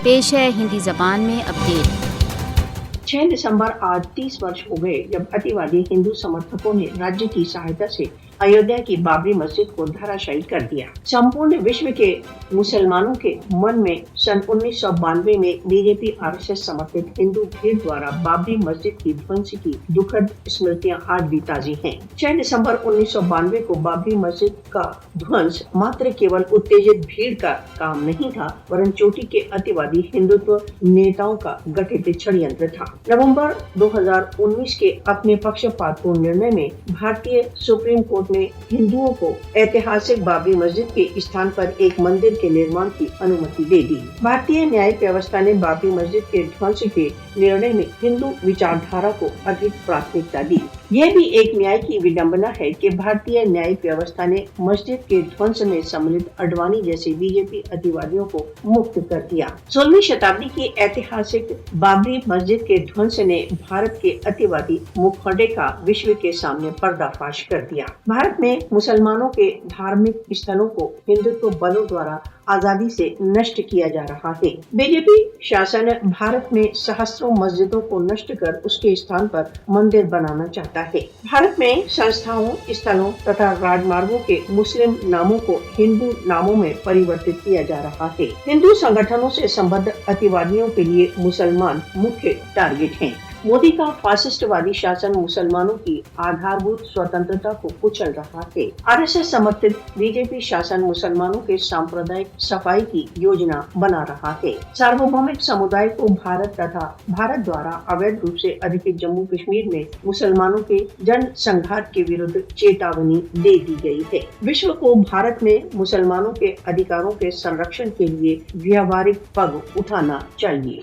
पेश है हिंदी जबान में अपडेट। 6 दिसंबर आज 30 वर्ष हो गए जब अतिवादी हिंदू समर्थकों ने राज्य की सहायता से अयोध्या की बाबरी मस्जिद को धराशायी कर दिया। संपूर्ण विश्व के मुसलमानों के मन में सन 1992 में बीजेपी आरएसएस समर्थित हिंदू भीड़ द्वारा बाबरी मस्जिद की ध्वंस की दुखद स्मृतियां आज भी ताजी हैं। 6 दिसंबर 1992 को बाबरी मस्जिद का ध्वंस मात्र केवल उत्तेजित भीड़ का काम नहीं था, वरन चोटी के अतिवादी हिंदुत्व नेताओं का गठित षड्यंत्र था। नवंबर 2019 के अपने पक्षपातपूर्ण निर्णय में भारतीय सुप्रीम कोर्ट ने हिंदुओं को ऐतिहासिक बाबरी मस्जिद के स्थान पर एक मंदिर के निर्माण की अनुमति दे दी। भारतीय न्यायिक व्यवस्था ने बाबरी मस्जिद के ध्वंस के निर्णय में हिंदू विचारधारा को अधिक प्राथमिकता दी। यह भी एक न्याय की विडंबना है कि भारतीय न्यायिक व्यवस्था ने मस्जिद के ध्वंस में सम्मिलित अडवाणी जैसे बीजेपी अतिवादियों को मुक्त कर दिया। 16वीं शताब्दी की ऐतिहासिक बाबरी मस्जिद के ध्वंस ने भारत के अतिवादी मुखौटे का विश्व के सामने पर्दाफाश कर दिया। भारत में मुसलमानों के धार्मिक स्थलों को हिंदुत्व बलों द्वारा आजादी से नष्ट किया जा रहा है। बीजेपी शासन भारत में सहस्त्रों मस्जिदों को नष्ट कर उसके स्थान पर मंदिर बनाना चाहता है। भारत में संस्थाओं, स्थलों तथा राजमार्गों के मुस्लिम नामों को हिंदू नामों में परिवर्तित किया जा रहा है। हिंदू संगठनों से संबद्ध अतिवादियों के लिए मुसलमान मुख्य टारगेट हैं। मोदी का फासिस्टवादी शासन मुसलमानों की आधारभूत स्वतंत्रता को कुचल रहा है। आरएसएस समर्थित बीजेपी शासन मुसलमानों के सांप्रदायिक सफाई की योजना बना रहा है। सार्वभौमिक समुदाय को भारत तथा भारत द्वारा अवैध रूप से अधिकृत जम्मू कश्मीर में मुसलमानों के जन संघात के विरुद्ध चेतावनी दे दी गई है। विश्व को भारत में मुसलमानों के अधिकारों के संरक्षण के लिए व्यावहारिक पग उठाना चाहिए।